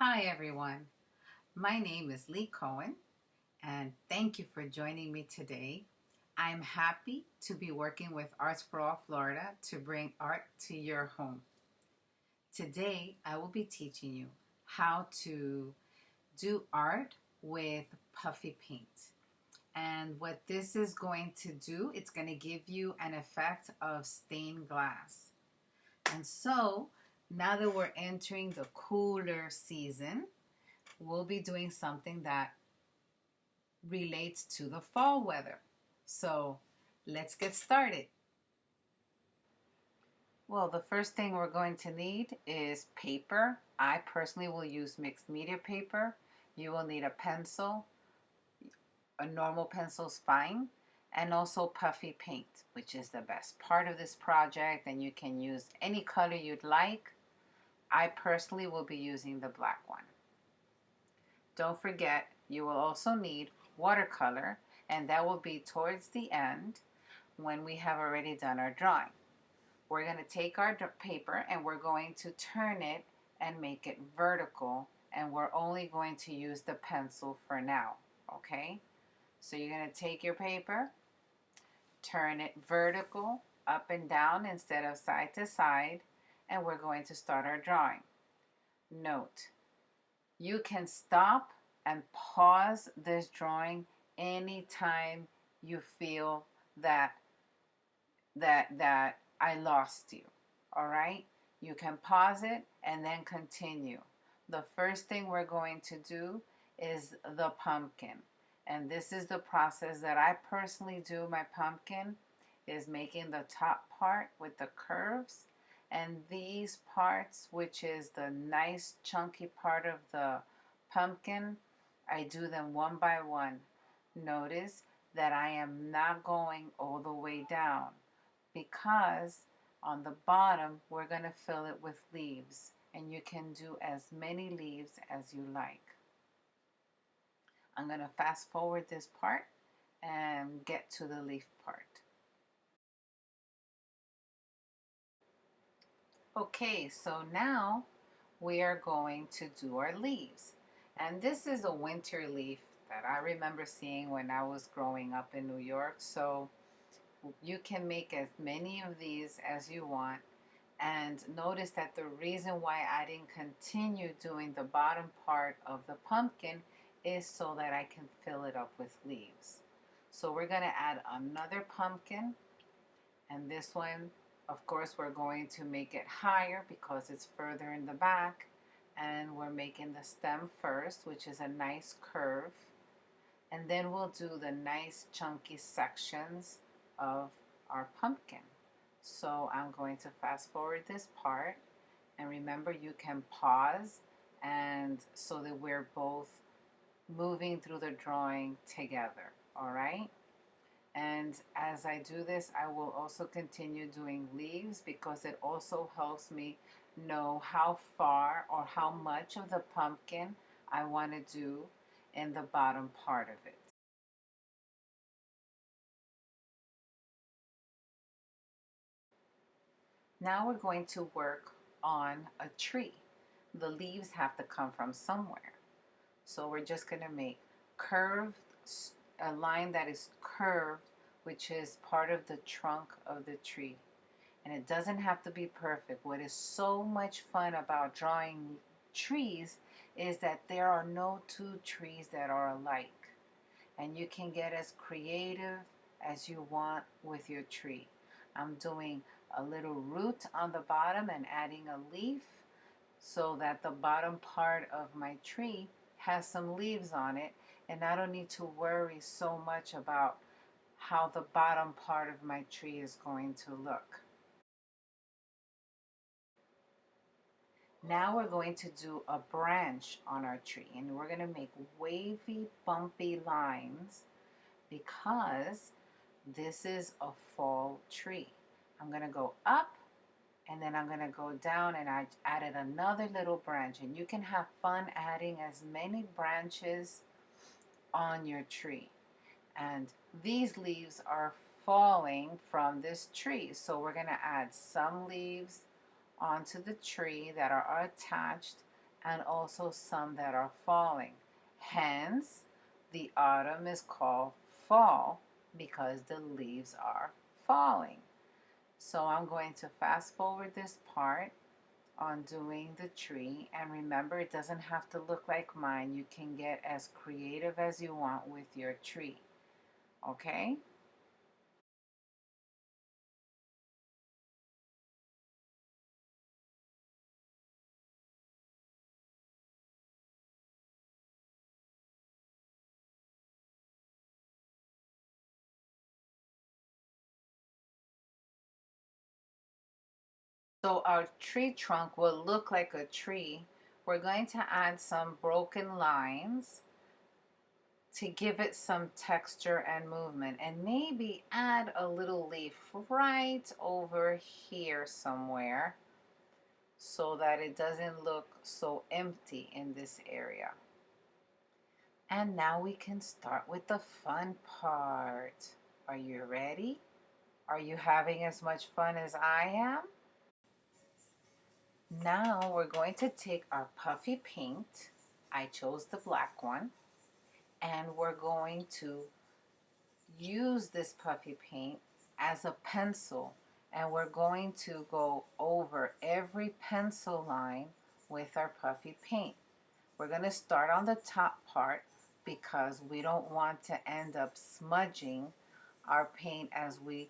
Hi everyone, my name is Lee Cohen and thank you for joining me today. I'm happy to be working with Arts4All Florida to bring art to your home. Today I will be teaching you how to do art with Puffy Paint. And what this is going to do, it's going to give you an effect of stained glass. And so now that we're entering the cooler season, we'll be doing something that relates to the fall weather. So let's get started. Well, the first thing we're going to need is paper. I personally will use mixed media paper. You will need a pencil. A normal pencil's fine. And also puffy paint, which is the best part of this project, and you can use any color you'd like. I personally will be using the black one. Don't forget, you will also need watercolor, and that will be towards the end when we have already done our drawing. We're going to take our paper and we're going to turn it and make it vertical, and we're only going to use the pencil for now, okay? So you're going to take your paper, turn it vertical, up and down instead of side to side, and we're going to start our drawing. Note, you can stop and pause this drawing anytime you feel that I lost you. All right? You can pause it and then continue. The first thing we're going to do is the pumpkin. And this is the process that I personally do my pumpkin, is making the top part with the curves, and these parts, which is the nice chunky part of the pumpkin, I do them one by one. Notice that I am not going all the way down, because on the bottom we're going to fill it with leaves, and you can do as many leaves as you like. I'm going to fast forward this part and get to the leaf part. Okay, so now we are going to do our leaves. And this is a winter leaf that I remember seeing when I was growing up in New York. So you can make as many of these as you want. And notice that the reason why I didn't continue doing the bottom part of the pumpkin is so that I can fill it up with leaves. So we're going to add another pumpkin, and this one, of course, we're going to make it higher because it's further in the back, and we're making the stem first, which is a nice curve, and then we'll do the nice chunky sections of our pumpkin. So I'm going to fast forward this part, and remember, you can pause, and so that we're both moving through the drawing together. All right? And as I do this, I will also continue doing leaves, because it also helps me know how far or how much of the pumpkin I want to do in the bottom part of it. Now we're going to work on a tree. The leaves have to come from somewhere. So we're just going to make curved, a line that is curved, which is part of the trunk of the tree. And it doesn't have to be perfect. What is so much fun about drawing trees is that there are no two trees that are alike. And you can get as creative as you want with your tree. I'm doing a little root on the bottom and adding a leaf so that the bottom part of my tree has some leaves on it, and I don't need to worry so much about how the bottom part of my tree is going to look. Now we're going to do a branch on our tree, and we're going to make wavy, bumpy lines because this is a fall tree. I'm going to go up, and then I'm going to go down, and I added another little branch, and you can have fun adding as many branches on your tree. And these leaves are falling from this tree, so we're going to add some leaves onto the tree that are attached, and also some that are falling. Hence, the autumn is called fall because the leaves are falling. So I'm going to fast forward this part on doing the tree, and remember, it doesn't have to look like mine. You can get as creative as you want with your tree. Okay? So our tree trunk will look like a tree. We're going to add some broken lines to give it some texture and movement, and maybe add a little leaf right over here somewhere so that it doesn't look so empty in this area. And now we can start with the fun part. Are you ready? Are you having as much fun as I am? Now we're going to take our puffy paint. I chose the black one. And we're going to use this puffy paint as a pencil. And we're going to go over every pencil line with our puffy paint. We're going to start on the top part because we don't want to end up smudging our paint as we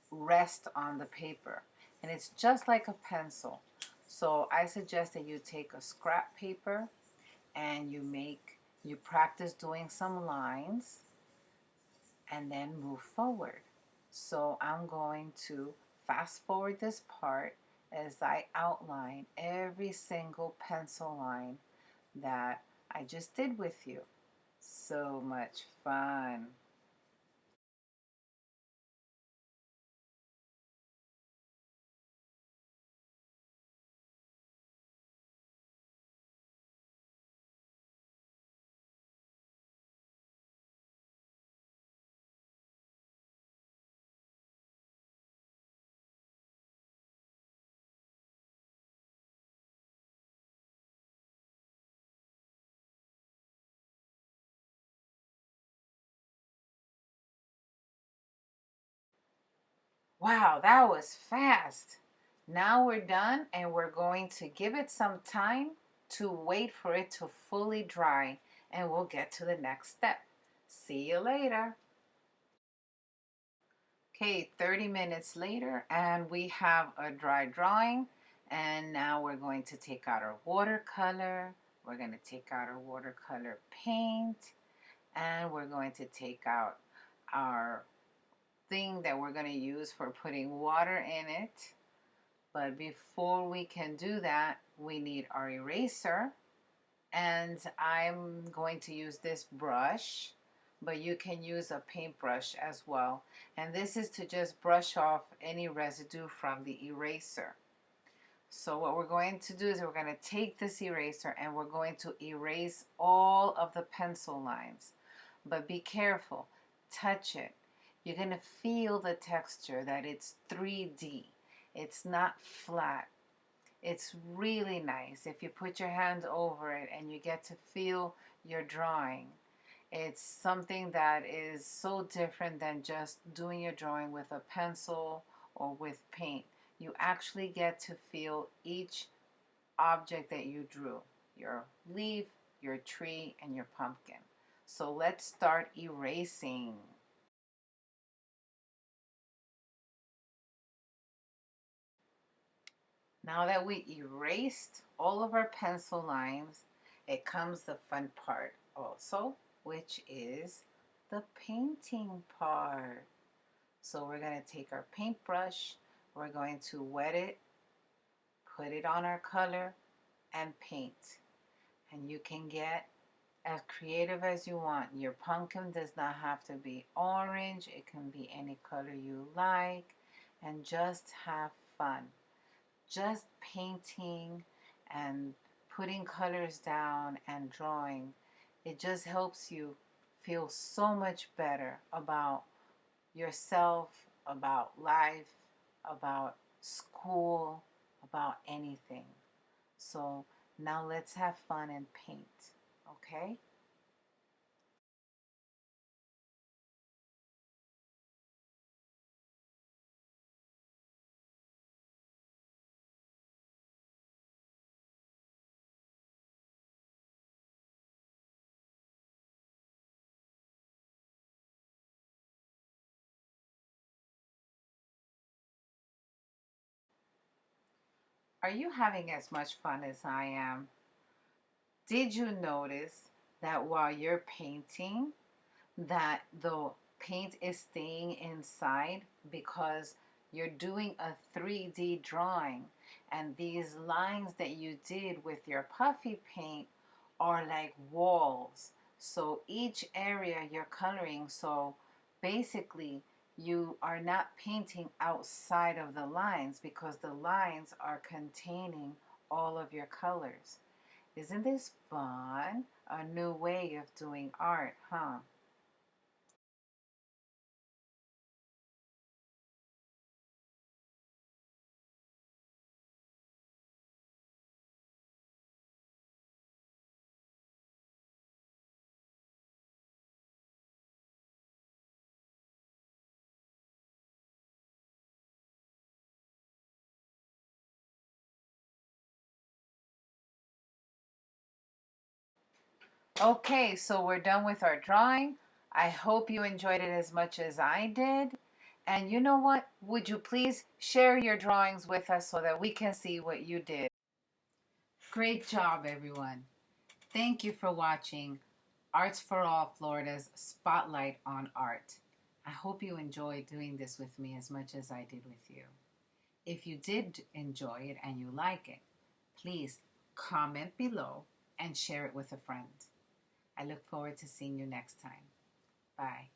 rest on the paper. And it's just like a pencil. So I suggest that you take a scrap paper and you practice doing some lines and then move forward. So I'm going to fast forward this part as I outline every single pencil line that I just did with you. So much fun. Wow, that was fast. Now we're done and we're going to give it some time to wait for it to fully dry, and we'll get to the next step. See you later. Okay, 30 minutes later and we have a dry drawing, and now we're going to take out our watercolor. We're going to take out our watercolor paint, and we're going to take out our thing that we're going to use for putting water in it. But before we can do that, we need our eraser. And I'm going to use this brush, but you can use a paintbrush as well. And this is to just brush off any residue from the eraser. So what we're going to do is we're going to take this eraser and we're going to erase all of the pencil lines. But be careful, touch it. You're going to feel the texture, that it's 3D. It's not flat. It's really nice if you put your hand over it and you get to feel your drawing. It's something that is so different than just doing your drawing with a pencil or with paint. You actually get to feel each object that you drew, your leaf, your tree, and your pumpkin. So let's start erasing. Now that we erased all of our pencil lines, it comes the fun part also, which is the painting part. So we're going to take our paintbrush, we're going to wet it, put it on our color, and paint. And you can get as creative as you want. Your pumpkin does not have to be orange, it can be any color you like, and just have fun. Just painting and putting colors down and drawing, it just helps you feel so much better about yourself, about life, about school, about anything. So Now let's have fun and paint, okay? Are you having as much fun as I am? Did you notice that while you're painting, that the paint is staying inside because you're doing a 3D drawing, and these lines that you did with your puffy paint are like walls. So each area you're coloring, so basically you are not painting outside of the lines because the lines are containing all of your colors. Isn't this fun? A new way of doing art, huh? Okay, so we're done with our drawing. I hope you enjoyed it as much as I did. And you know what? Would you please share your drawings with us so that we can see what you did? Great job, everyone. Thank you for watching Arts4All Florida's Spotlight on Art. I hope you enjoyed doing this with me as much as I did with you. If you did enjoy it and you like it, please comment below and share it with a friend. I look forward to seeing you next time. Bye.